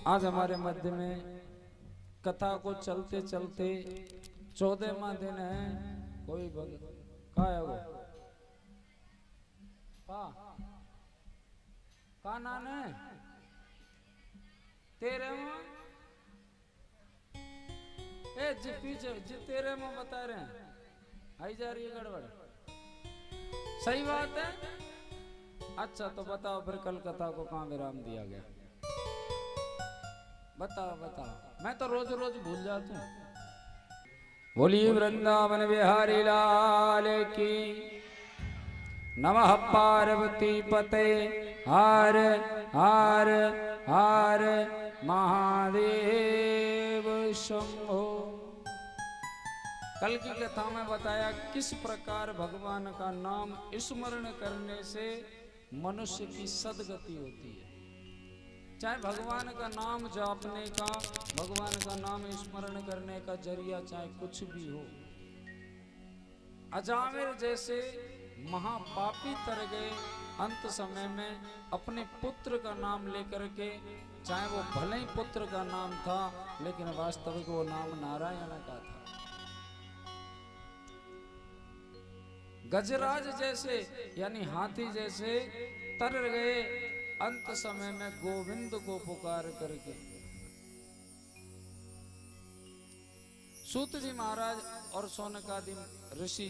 आज हमारे मध्य में कथा को चलते चलते 14वां दिन है। कोई का है वो का नाम है तेरे में जी पीछे जी तेरे में बता रहे हैं आई जा रही है गड़बड़। सही बात है। अच्छा तो बताओ फिर कल कथा को कहाँ विराम दिया गया? बताओ बताओ, मैं तो रोज रोज भूल जाता हूँ। बोलिए वृंदावन बिहारी लाल की। नमः पार्वती पते हर हर हर महादेव शंभो। कल की कथा में बताया किस प्रकार भगवान का नाम स्मरण करने से मनुष्य की सद्गति होती है। चाहे भगवान का नाम जापने का, भगवान का नाम स्मरण करने का जरिया चाहे कुछ भी हो। अजामिर जैसे महापापी तर गए अंत समय में अपने पुत्र का नाम लेकर के, चाहे वो भले ही पुत्र का नाम था लेकिन वास्तविक वो नाम नारायण का था। गजराज जैसे यानी हाथी जैसे तर गए अंत समय में गोविंद को पुकार करके। सूत जी महाराज और सौनकादि ऋषि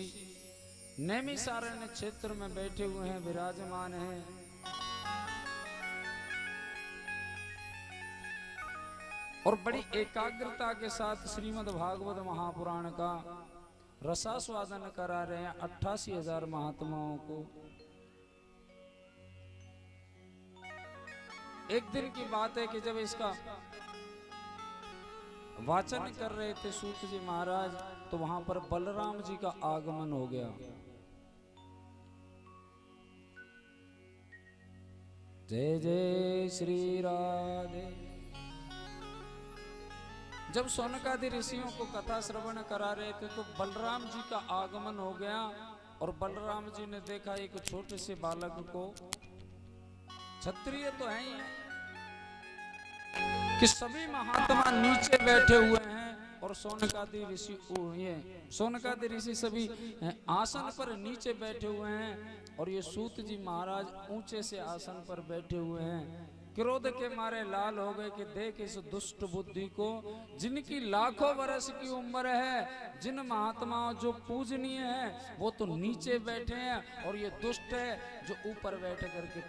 नैमिषारण्य क्षेत्र में बैठे हुए हैं, विराजमान हैं। और बड़ी एकाग्रता के साथ श्रीमद् भागवत महापुराण का रसास्वादन करा रहे हैं 88,000 महात्माओं को। एक दिन की बात है कि जब इसका वाचन कर रहे थे सूत जी महाराज, तो वहां पर बलराम जी का आगमन हो गया। जय जय श्री राधे। जब सौनकादि ऋषियों को कथा श्रवण करा रहे थे तो बलराम जी का आगमन हो गया। और बलराम जी ने देखा एक छोटे से बालक को, क्षत्रिय तो है ही है, कि सभी महात्मा नीचे बैठे हुए हैं और सौनकादि ऋषि सभी आसन पर नीचे बैठे हुए हैं। और ये सूत जी महाराज ऊंचे से आसन पर बैठे हुए हैं। क्रोध के मारे लाल हो गए कि देख इस दुष्ट बुद्धि को, जिनकी लाखों वर्ष की उम्र है, जिन महात्माओं जो पूजनीय हैं वो तो नीचे बैठे हैं, और ये दुष्ट है जो ऊपर बैठ करके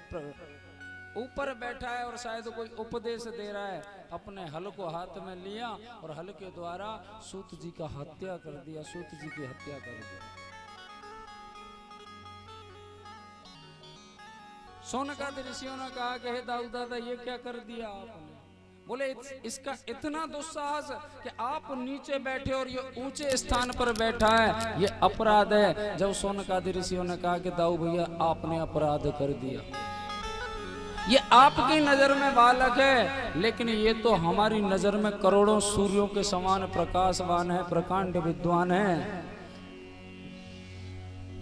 ऊपर बैठा है और शायद कोई उपदेश दे रहा है। अपने हल को हाथ में लिया और हल के द्वारा सूत जी का हत्या कर दिया, सूत जी की हत्या कर दिया। सौनकादि ऋषियों ने कहा कि हे दाऊ दादा ये क्या कर दिया आपने? बोले इसका इतना दुस्साहस कि आप नीचे बैठे और ये ऊंचे स्थान पर बैठा है, ये अपराध है। जब सौनकादि ऋषियों ने कहा कि दाऊ भैया आपने अपराध कर दिया, ये आपकी नजर में बालक है लेकिन ये तो हमारी नजर में करोड़ों सूर्यों के समान प्रकाशवान है, प्रकांड विद्वान है।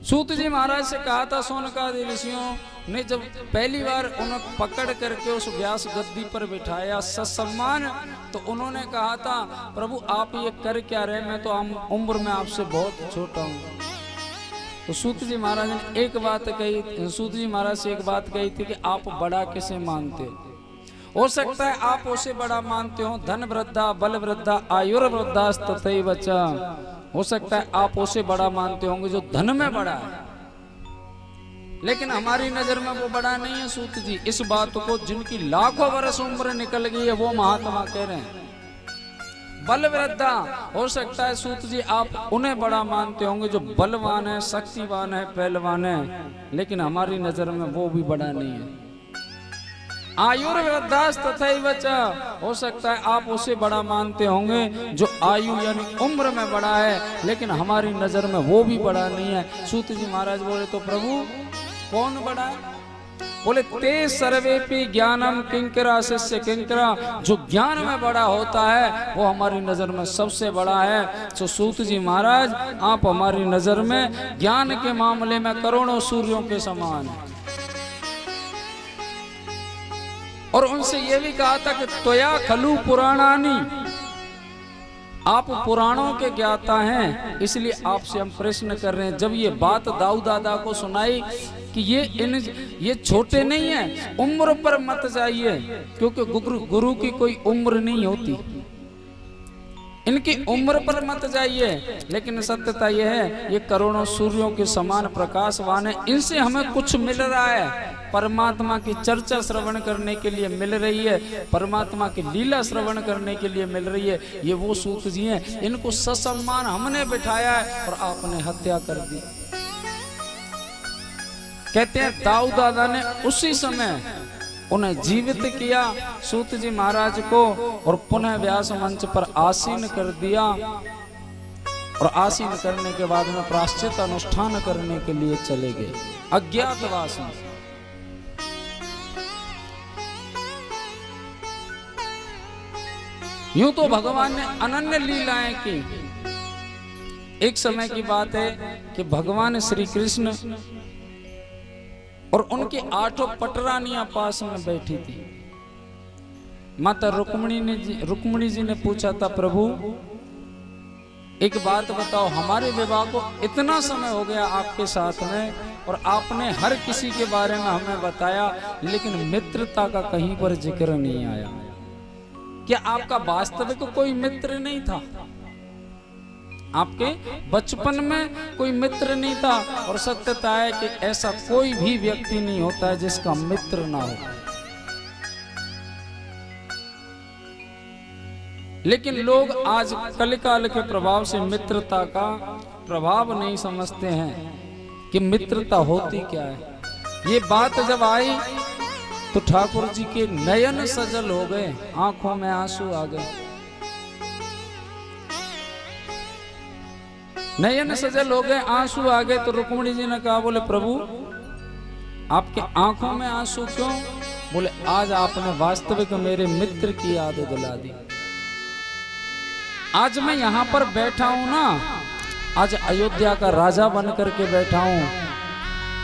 सूत जी महाराज से कहा था सौनकादि ऋषियों ने, जब पहली बार उन्हें पकड़ करके उस व्यास गद्दी पर बिठाया ससम्मान, तो उन्होंने कहा था प्रभु आप ये कर क्या रहे, मैं तो उम्र में आपसे बहुत छोटा हूँ। तो सूत जी महाराज ने एक बात कही, सूत जी महाराज से एक बात कही थी कि आप बड़ा किसे मानते हो सकता है आप उसे बड़ा मानते हो, धन वृद्धा बल वृद्धा आयुर्वृद्धा तथैव च, हो सकता है आप उसे बड़ा मानते होंगे जो धन में बड़ा है, लेकिन हमारी नजर में वो बड़ा नहीं है। सूत जी इस बात को जिनकी लाखों वर्ष उम्र निकल गई है वो महात्मा कह रहे हैं। बल वृद्धा, हो सकता है सूत जी आप उन्हें बड़ा मानते होंगे जो बलवान है, शक्तिवान है, पहलवान है, लेकिन हमारी नजर में वो भी बड़ा नहीं है। आयुर्वृद्धास तथैव च, हो सकता है आप उसे बड़ा मानते होंगे जो आयु यानी उम्र में बड़ा है, लेकिन हमारी नजर में वो भी बड़ा नहीं है। सूत जी महाराज बोले तो प्रभु कौन बड़ा है? बोले ते सर्वेपि ज्ञानम किंकरा शिष्य किंकरा, जो ज्ञान में बड़ा होता है वो हमारी नजर में सबसे बड़ा है। तो सूत जी महाराज आप हमारी नजर में ज्ञान के मामले में करोड़ों सूर्यों के समान है। और उनसे ये भी कहा था कि त्वया खलु पुराणानी, आप पुराणों के ज्ञाता हैं, इसलिए आपसे हम प्रश्न कर रहे हैं। जब ये बात दाऊ दादा को सुनाई कि ये छोटे नहीं हैं, उम्र पर मत जाइए, क्योंकि गुरु की कोई उम्र नहीं होती, इनकी उम्र पर मत जाइए। लेकिन सत्यता यह है, ये करोड़ों सूर्यों के समान प्रकाशवान है, इनसे हमें कुछ मिल रहा है, परमात्मा की चर्चा श्रवण करने के लिए मिल रही है, परमात्मा की लीला श्रवण करने के लिए मिल रही है। ये वो सूत जी हैं, इनको ससम्मान हमने बिठाया है और आपने हत्या कर दी। कहते हैं दाऊ दादा ने उसी समय उन्हें जीवित किया, सूत जी महाराज को, और पुनः व्यास मंच पर आसीन कर दिया। और आसीन करने के बाद में प्रायश्चित अनुष्ठान करने के लिए चले गए अज्ञातवास में। यूं तो भगवान ने अनन्य लीलाएं की। एक समय की बात है कि भगवान श्री कृष्ण और उनकी 8 पटरानियां पास में बैठी थी। माता रुक्मिणी जी ने पूछा था, प्रभु एक बात बताओ, हमारे विवाह को इतना समय हो गया आपके साथ में, और आपने हर किसी के बारे में हमें बताया, लेकिन मित्रता का कहीं पर जिक्र नहीं आया। क्या आपका वास्तविक कोई मित्र नहीं था? आपके बचपन में कोई मित्र नहीं था? और सत्यता है कि ऐसा कोई भी व्यक्ति नहीं होता है जिसका मित्र ना हो। लेकिन लोग आज कलिकाल के प्रभाव से मित्रता का प्रभाव नहीं समझते हैं कि मित्रता होती क्या है। ये बात जब आई तो ठाकुर जी के नयन सजल हो गए, आंखों में आंसू आ गए। नयन सजल हो गए, आंसू आ गए। तो रुक्मिणी जी ने कहा, बोले प्रभु आपके आंखों में आंसू क्यों? बोले आज आपने वास्तविक मेरे मित्र की याद दिला दी। आज मैं यहां पर बैठा हूं ना, आज अयोध्या का राजा बन करके बैठा हूं,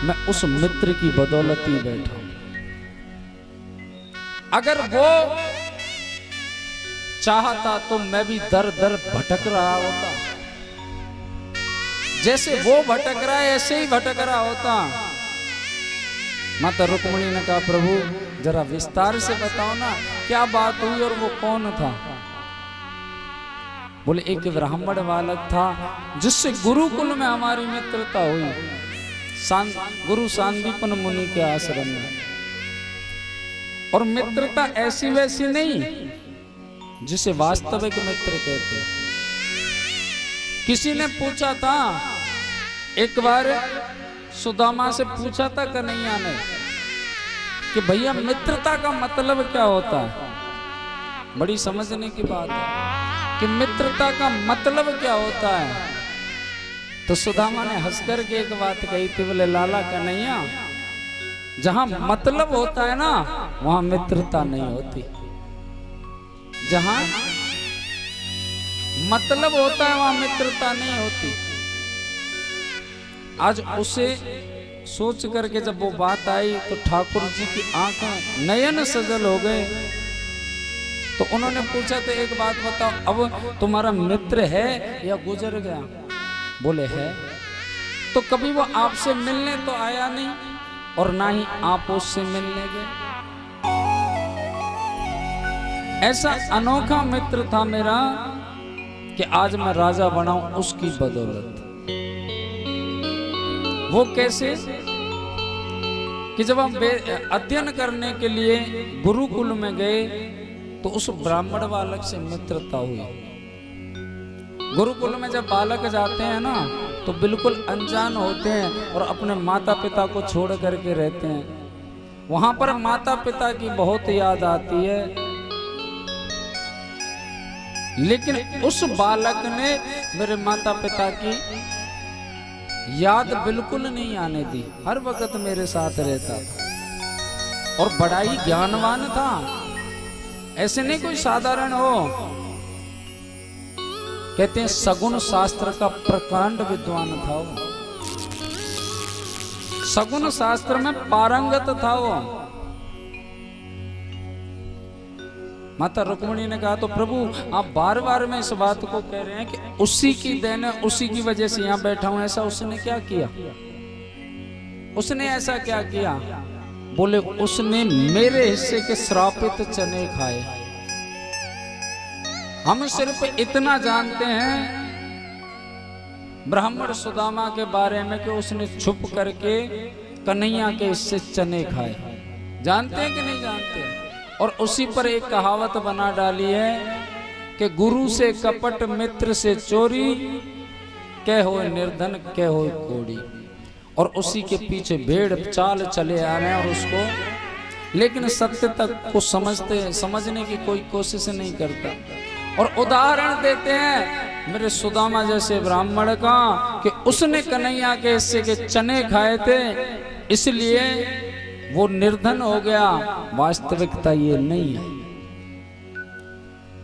मैं उस मित्र की बदौलत ही बैठा हूं। अगर वो चाहता तो मैं भी दर दर भटक रहा होता, जैसे वो भटक रहा है ऐसे ही भटक रहा होता। माता रुक्मिणी ने कहा, प्रभु जरा विस्तार से बताओ ना, क्या बात हुई और वो कौन था? बोले एक ब्राह्मण बालक था जिससे गुरुकुल में हमारी मित्रता हुई, गुरु सांदीपन मुनि के आश्रम में। और मित्रता ऐसी वैसी नहीं जिसे वास्तविक मित्र कहते हैं। किसी ने पूछा था, एक बार सुदामा से पूछा था कन्हैया ने कि भैया मित्रता का मतलब क्या होता है? बड़ी समझने की बात है कि मित्रता का मतलब क्या होता है। तो सुदामा ने हंसकर के एक बात कही थी, बोले लाला कन्हैया, जहां मतलब होता है ना वहां मित्रता नहीं होती। जहां मतलब होता है वहां मित्रता नहीं होती। आज उसे सोच करके जब वो बात आई तो ठाकुर जी की आंखें नयन सजल हो गए। तो उन्होंने पूछा, तो एक बात बताओ, अब तुम्हारा मित्र है या गुजर गया? बोले है। तो कभी वो आपसे मिलने तो आया नहीं और ना ही आप उससे मिलने गए। ऐसा अनोखा मित्र था मेरा कि आज मैं राजा बना हूं उसकी बदौलत। वो कैसे? कि जब हम अध्ययन करने के लिए गुरुकुल में गए तो उस ब्राह्मण बालक से मित्रता हुई। गुरुकुल में जब बालक जाते हैं ना तो बिल्कुल अनजान होते हैं और अपने माता पिता को छोड़ करके रहते हैं। वहां पर माता पिता की बहुत याद आती है, लेकिन उस बालक ने मेरे माता पिता की याद बिल्कुल नहीं आने दी। हर वक्त मेरे साथ रहता था और बड़ा ही ज्ञानवान था। ऐसे नहीं कोई साधारण हो। कहते हैं सगुण शास्त्र का प्रकांड विद्वान था वो। सगुण शास्त्र में पारंगत था वो। माता रुक्मिणी ने कहा तो प्रभु आप बार बार में इस बात को कह रहे हैं कि उसी की देन है, उसी की वजह से यहाँ बैठा हूं, ऐसा उसने क्या किया? उसने ऐसा क्या किया? बोले उसने मेरे हिस्से के श्रापित चने खाए। हम सिर्फ इतना जानते हैं ब्राह्मण सुदामा के बारे में कि उसने छुप करके कन्हैया के हिस्से चने खाए। जानते हैं कि नहीं जानते? और उसी पर एक कहावत बना डाली है कि गुरु से कपट मित्र से चोरी, कह हो निर्धन कह हो कोड़ी। और उसी के पीछे भेड़ चाल चले आ रहे हैं और उसको, लेकिन सत्य तक को समझने की कोई कोशिश नहीं करता। और उदाहरण देते हैं मेरे सुदामा जैसे ब्राह्मण का कि उसने कन्हैया के हिस्से के चने खाए थे इसलिए वो निर्धन हो गया। वास्तविकता ये नहीं है।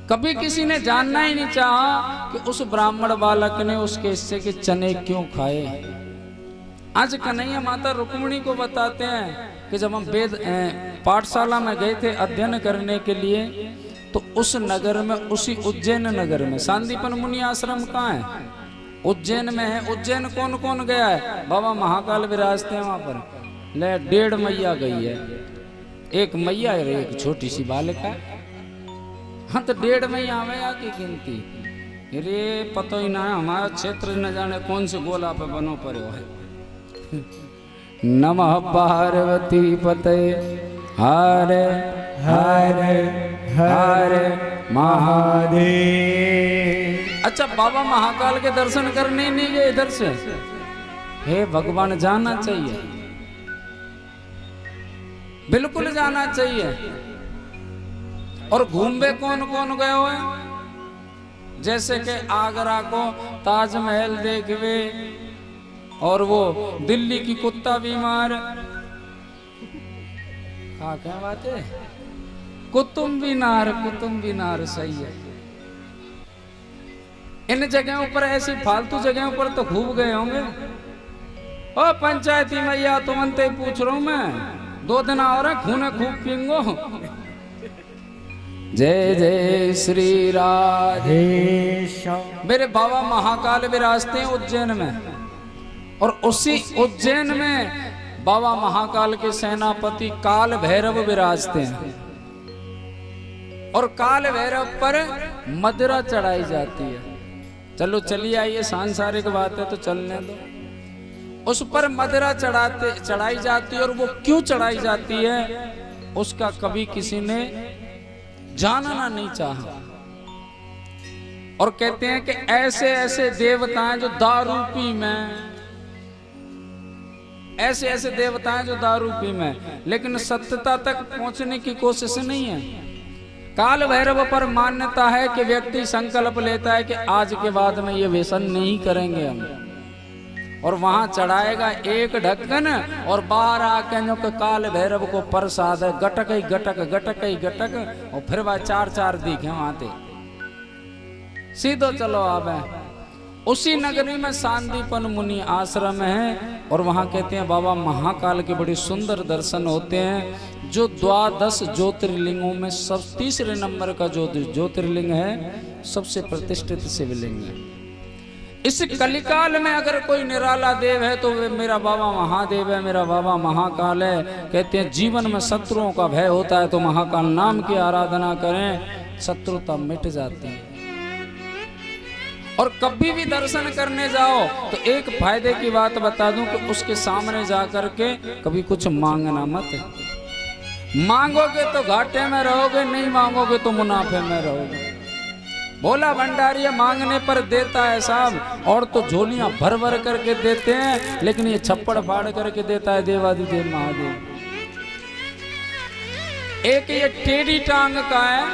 कभी किसी ने जानना ही नहीं चाहा कि उस ब्राह्मण बालक ने उसके हिस्से के चने क्यों खाए। आज कन्हैया माता रुक्मिणी को बताते हैं कि जब हम वेद पाठशाला में गए थे अध्ययन करने के लिए, तो उस नगर में, उसी उज्जैन नगर में, सांदीपन मुनि आश्रम कहाँ है? उज्जैन में है। उज्जैन कौन कौन गया है? बाबा महाकाल विराजते हैं वहां पर। ले 1.5 मैया गई है, एक मैया है एक छोटी सी बालिका। हाँ तो 1.5 मैया आवेगा की गिनती। अरे पता ही ना है, हमारा क्षेत्र न जाने कौन से गोला पे बनो पड़ो है। नमः पार्वती पते हरे हरे हरे महादेव। अच्छा बाबा महाकाल के दर्शन करने ही नहीं गए इधर से? हे भगवान, जाना चाहिए, बिल्कुल जाना चाहिए। और घूमे कौन कौन गए हुए? जैसे कि आगरा को ताजमहल देखवे, और वो दिल्ली की कुत्ता बीमार, क्या बात है, कुतुब मीनार सही है। इन जगहों पर, ऐसी फालतू जगहों पर तो खूब गए होंगे। ओ पंचायती मैया तुमसे पूछ रहा हूं मैं, 2 दिन और खूने खूब पींगो। जय जय श्री राधे। मेरे बाबा महाकाल विराजते हैं उज्जैन में, और उसी उज्जैन में बाबा महाकाल के सेनापति काल भैरव विराजते हैं। और काल भैरव पर मदिरा चढ़ाई जाती है। चलो चलिए आइए, सांसारिक बात है तो चलने दो। उस पर मदिरा चढ़ाई जाती है। और वो क्यों चढ़ाई जाती है उसका कभी किसी ने जानना नहीं चाहा। और कहते हैं कि ऐसे ऐसे देवता हैं जो दारू पी में, ऐसे ऐसे देवता हैं जो दारू पी में, लेकिन सत्यता तक पहुंचने की कोशिश नहीं है। काल भैरव पर मान्यता है कि व्यक्ति संकल्प लेता है कि आज के बाद में ये व्यसन नहीं करेंगे हम, और वहां चढ़ाएगा एक ढक्कन, और बाहर आके जो काल भैरव को प्रसाद है, गटक ही गटक गटक ही गटक, और फिर वह 4 दिखे वहां थे। सीधो चलो आप उसी नगरी में सांदीपन मुनि आश्रम है, और वहां कहते हैं बाबा महाकाल के बड़े सुंदर दर्शन होते हैं, जो 12 ज्योतिर्लिंगों में सब 3रे नंबर का जो ज्योतिर्लिंग है, सबसे प्रतिष्ठित शिवलिंग है। इस कलिकाल में अगर कोई निराला देव है तो वे मेरा बाबा महादेव है, मेरा बाबा महाकाल है। कहते हैं जीवन में शत्रुओं का भय होता है तो महाकाल नाम की आराधना करें, शत्रुता मिट जाती है। और कभी भी दर्शन करने जाओ तो एक फायदे की बात बता दूं कि उसके सामने जाकर के कभी कुछ मांगना मत। मांगोगे तो घाटे में रहोगे, नहीं मांगोगे तो मुनाफे में रहोगे। भोला भंडारी मांगने पर देता है साहब, और तो झोलियां भर भर करके देते हैं, लेकिन ये छप्पड़ फाड़ करके देता है देवादिदेव महादेव। एक ये टेढ़ी टांग का है,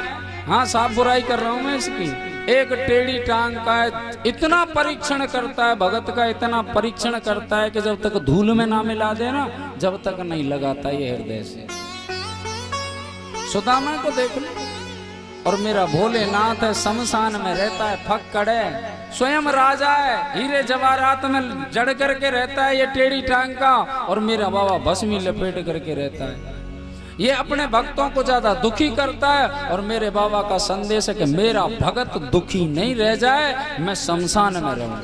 हाँ साहब बुराई कर रहा हूं मैं इसकी, एक टेढ़ी टांग का है, इतना परीक्षण करता है भगत का, इतना परीक्षण करता है कि जब तक धूल में ना मिला दे ना, जब तक नहीं लगाता ये हृदय से। सुदामा को देख लो, और मेरा भोलेनाथ है, शमशान में रहता है, फक्कड़ है, स्वयं राजा है, हीरे जवाहरात में जड़ करके रहता है ये टेढ़ी टांग का, और मेरा बाबा भस्मी लपेट करके रहता है। ये अपने भक्तों को ज्यादा दुखी करता है। और मेरे बाबा का संदेश है कि मेरा भगत दुखी नहीं रह जाए, मैं शमशान में रहूंगा।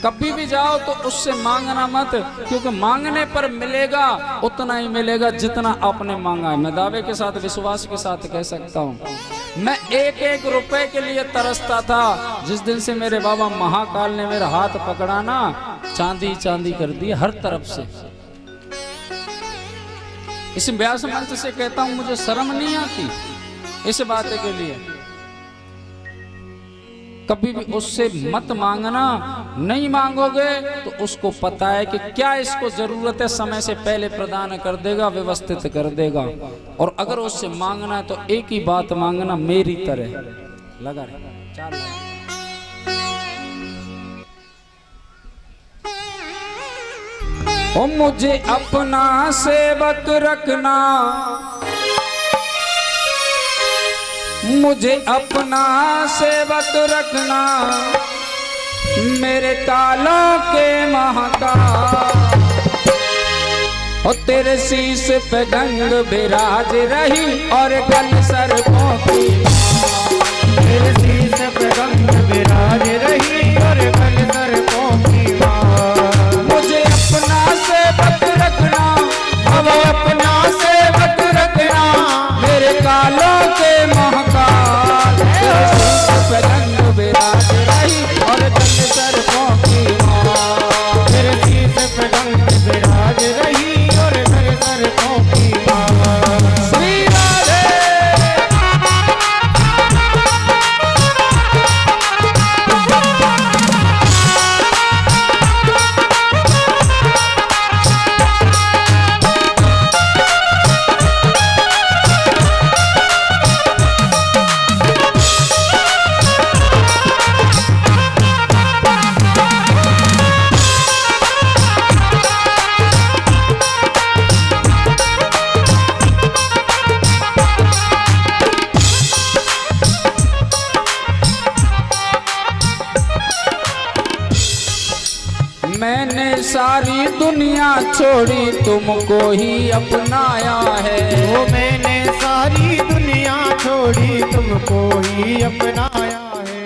कभी भी जाओ तो उससे मांगना मत, क्योंकि मांगने पर मिलेगा उतना ही मिलेगा जितना आपने मांगा है। मैं दावे के साथ, विश्वास के साथ कह सकता हूँ, मैं एक एक रुपए के लिए तरसता था। जिस दिन से मेरे बाबा महाकाल ने मेरा हाथ पकड़ा ना, चांदी चांदी कर दी हर तरफ से। इस व्यास मंच से कहता हूं, मुझे शर्म नहीं आती इस बात के लिए। कभी भी उससे मत मांगना, नहीं मांगोगे तो उसको पता है कि क्या इसको जरूरत है, समय से पहले प्रदान कर देगा, व्यवस्थित कर देगा। और अगर उससे मांगना है तो एक ही बात मांगना, मेरी तरह लगा रहे। चार लगा। ओ मुझे अपना सेवक रखना, मुझे अपना सेवक रखना, मेरे कालों के महाकाल। ओ तेरे शीश पे गंग विराज रही और गल सर्पों की माँ। तेरे शीश पे गंग विराज रही और गल सर्पों की माँ। मुझे अपना सेवक रखना, अब अपना सेवक रखना, मेरे कालों के महाकाल। तेरे शीश पे गंग विराज रही और गल सर्पों की माँ। तेरे शीश पे गंग विराज रही और गल सर्पों की माँ। श्री राधे। मैंने सारी दुनिया छोड़ी, तुमको ही अपनाया है। वो मैंने सारी दुनिया छोड़ी, तुमको ही अपनाया है।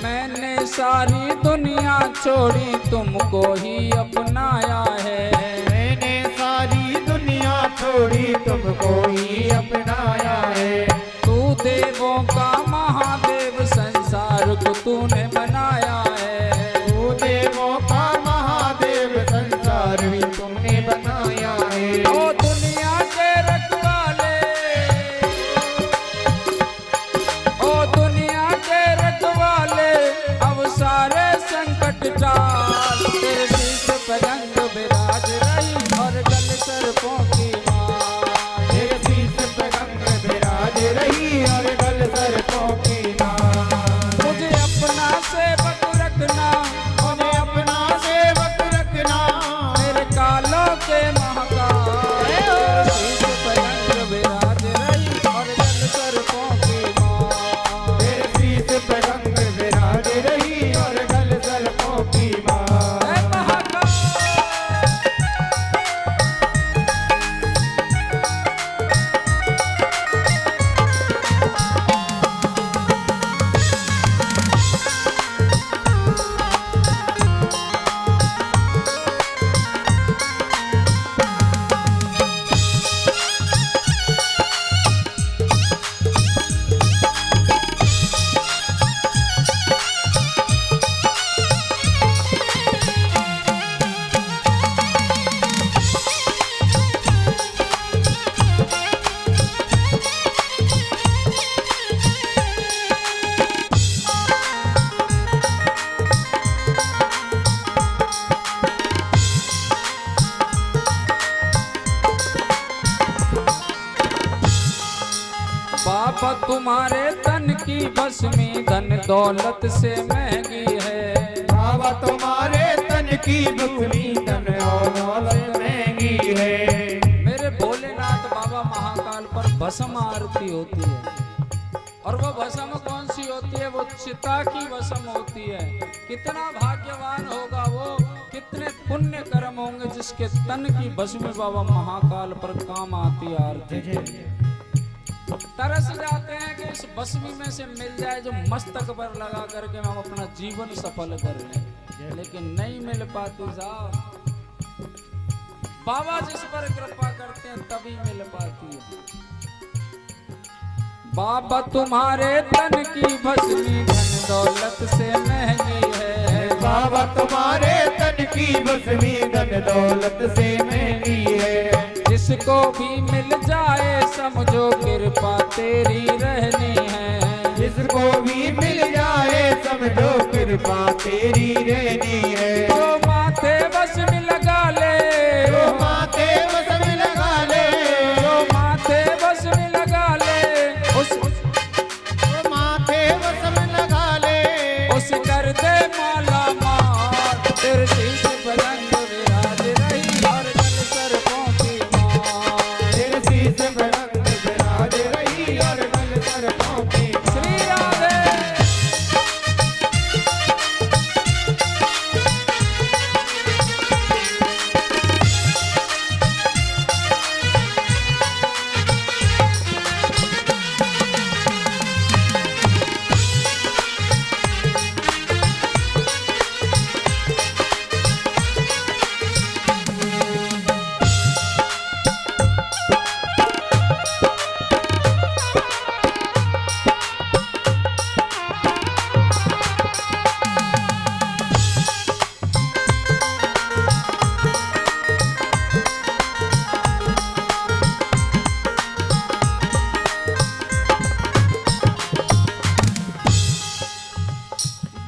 मैंने सारी दुनिया छोड़ी, तुमको ही अपनाया है। मैंने सारी दुनिया छोड़ी, तुमको ही अपनाया है। तू देवों का महादेव, संसार को तूने बनाया है। तू देवों का महादेव, संसार भी तुमने बनाया है। ओ दुनिया के रखवाले, ओ दुनिया के रखवाले, अब सारे संकट टाल। तेरे शीश पे गंग विराज रही और गल सर्पों की माँ। तेरे शीश पे गंग विराज रही और गल सर्पों की माँ। मुझे अपना सेवक रखना, मुझे अपना सेवक रखना, मेरे कालों के महाकाल। तेरे शीश पे गंग विराज रही और गल सर्पों की माँ। तेरे शीश पे गंग विराज रही और गल सर्पों की माँ। जय महाकाल। बाबा तुम्हारे तन की भस्मी, धन दौलत से महंगी है। बाबा तुम्हारे तन की भस्मी, धन और दौलत महंगी है। मेरे भोलेनाथ बाबा महाकाल पर भस्म आरती होती है। और वो भस्म कौन सी होती है? वो चिता की भस्म होती है। कितना भाग्यवान होगा वो कि कितने पुण्य कर्म होंगे जिसके तन की भस्मी बाबा महाकाल पर काम आती आरती। तरस जाते हैं कि इस भस्मी में से मिल जाए जो मस्तक पर लगा करके हम अपना जीवन सफल कर लें, लेकिन नहीं मिल पाती साहब। बाबा जिस पर कृपा करते हैं तभी मिल पाती है। बाबा तुम्हारे तन की भस्मी धन दौलत से महंगी है। बाबा तुम्हारे तन की भस्मी धन दौलत से महंगी है। जिसको भी मिल जाए समझो कृपा तेरी रहनी है। जिसको भी मिल जाए समझो कृपा तेरी रहनी है। तो माथे बस में लगा ले, तो माथे बस में लगा ले, तो माथे बस में लगा ले, उस तो माथे बस में लगा ले, उस कर दे माला मार। तेरे शीश पलंग विराज रही और कल सरपों की मार। तेरे शीश पलंग विराज रही और कल सरपों की मार। श्री राधे।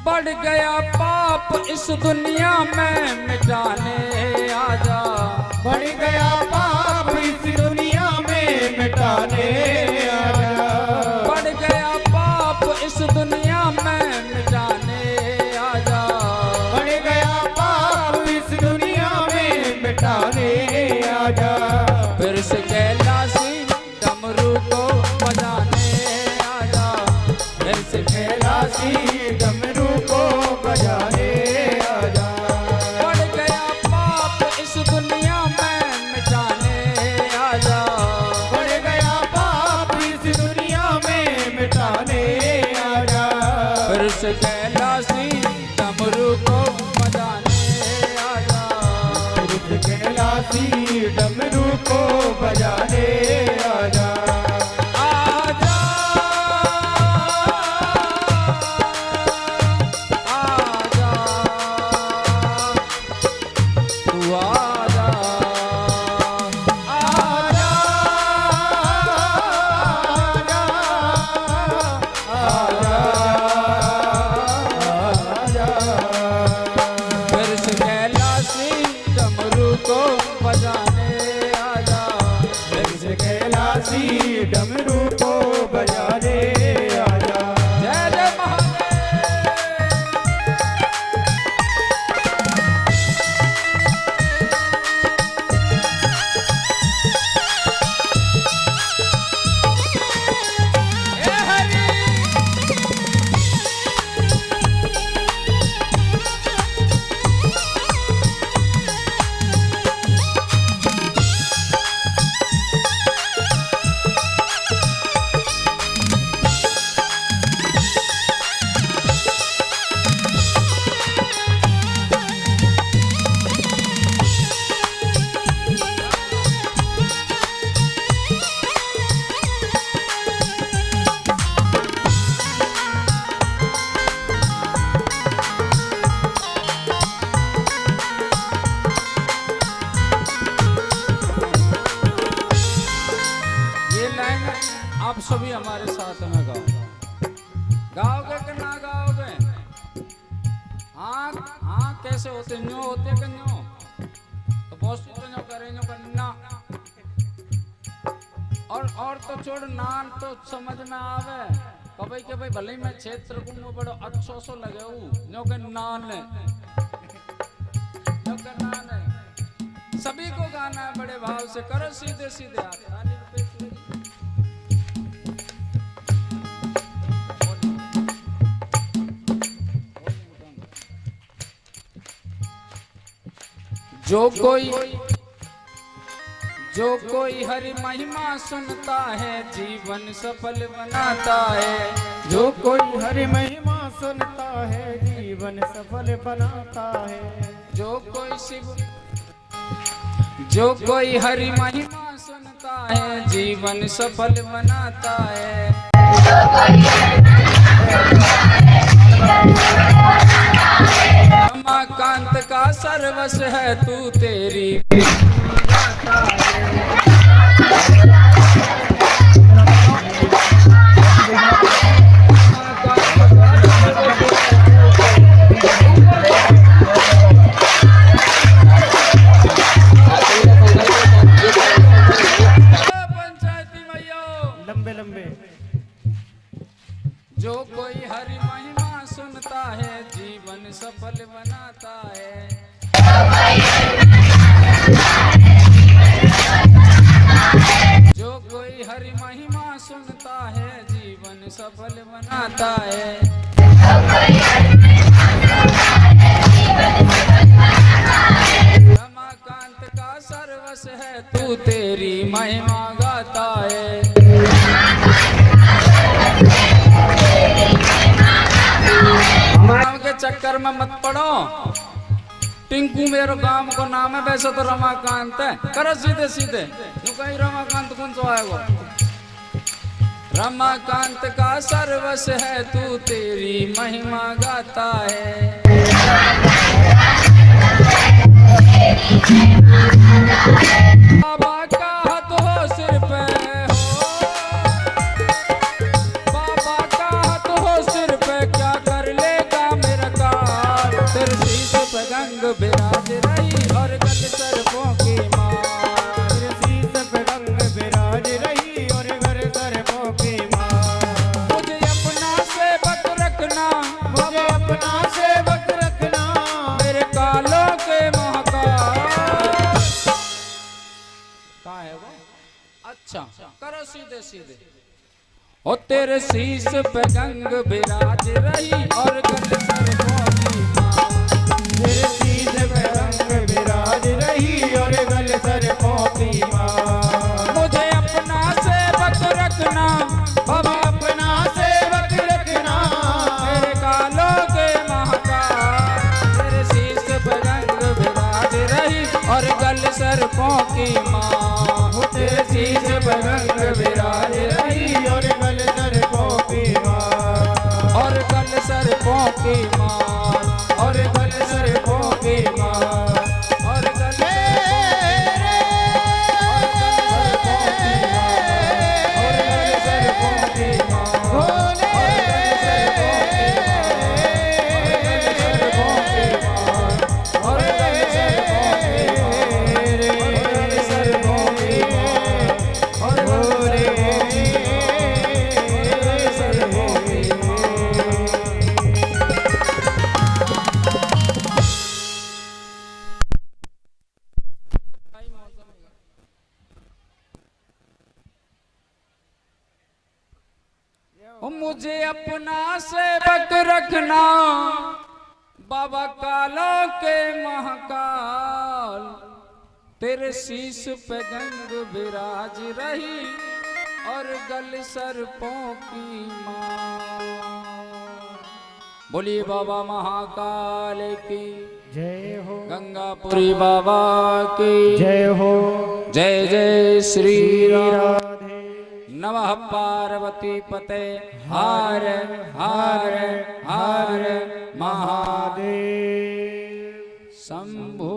बढ़ गया पाप इस दुनिया में मिटाने आजा। बढ़ गया पाप इस दुनिया में मिटाने आजा। बढ़ गया पाप इस दुनिया में मिटाने आजा। बढ़ गया पाप इस दुनिया में मिटाने आजा। फिर से कैलाशी डमरू को बजाने आजा। फिर से कैलाशी डमरू को बजाने आजा। बढ़ गया पाप इस दुनिया में मिटाने आजा। बढ़ गया पाप इस दुनिया में मिटाने आजा। फिर से कैलाशी डमरू को बजाने आजा। फिर कैलाशी डमरू को बजाने आजा। आजा आजा तू आजा आजा फिर से कैलाशी डमरू को बजाने आजा। फिर से कैलाशी डमरू को बजाने आजा। जय जय महादेव। हे हरि। ये लाइन आप सभी हमारे साथ में गाओ। गाओगे कि ना गाओगे? हाँ हाँ कैसे होते न्यो होते कि न्यो तो बहुत तो न्यो करेंगे बनना। और तो छोड़ नान तो समझ में आवे कभी के भाई भले ही मैं क्षेत्र को बड़ो अच्छो सो लगे न्यो के नान है, न्यो के नान है। सभी को गाना है बड़े भाव से। करो सीधे सीधे हाथ ताली पे। जो कोई हरि महिमा सुनता है जीवन सफल बनाता है। जो कोई हरि महिमा सुनता है जीवन सफल बनाता है। जो कोई हरि महिमा सुनता है जीवन सफल बनाता है। रमाकांत का सर्वस्व है तू तेरी लंबे लंबे। जो कोई हरि महिमा सुनता है जीवन सफल बनाता है। जो कोई हरि महिमा सुनता है जीवन सफल बनाता है। रमाकांत का सर्वस्व है तू तेरी महिमा गाता है। नाम के चक्कर में मत पड़ो। टिंकू मेरे गांव को नाम है, वैसे तो रमाकांत है। करो सीधे सीधे कहीं रमाकांत कौन सा आएगा। रमाकांत का सर्वस्व है तू तेरी महिमा गाता है। बाबा का हाथ हो सिर पे हो, बाबा का हाथ हो सिर पे क्या कर लेगा मेरा काल। तेरे शीश पे गंग विराज रही और गल सर्पों की मार। तेरे शीश पे गंग विराज रही और घर सर्पों की मार। मुझे अपना सेवक रखना, मुझे अपना सेवक रखना, मेरे कालों के महाकाल। कहाँ है वो? अच्छा करो सीधे सीधे। ओ तेरे शीश पे गंग विराज रही और गल सर्पों की मार। तेरे शीश पे गंग विराज रही और गल सर्पों की मार। मुझे अपना सेवक रखना, बाबा अपना सेवक रखना, मेरे कालों के महाकाल। तेरे शीश पे गंग विराज रही और गल सर्पों की मार। तेरे शीश पे गंग विराज रही और गल सर्पों की मार। और गल सर्पों की मार, और गल सर्पों की मार, और गल सर्पों की मार, और मुझे अपना सेवक रखना, बाबा कालों के महाकाल। तेरे शीश पे गंग विराज रही और गल सर्पों की मार। बोलिए बाबा महाकाल की जय हो, गंगापुरी बाबा की जय हो। जय जय श्री राम। राधे नमः पार्वती पते हर हर हर महादेव शंभो।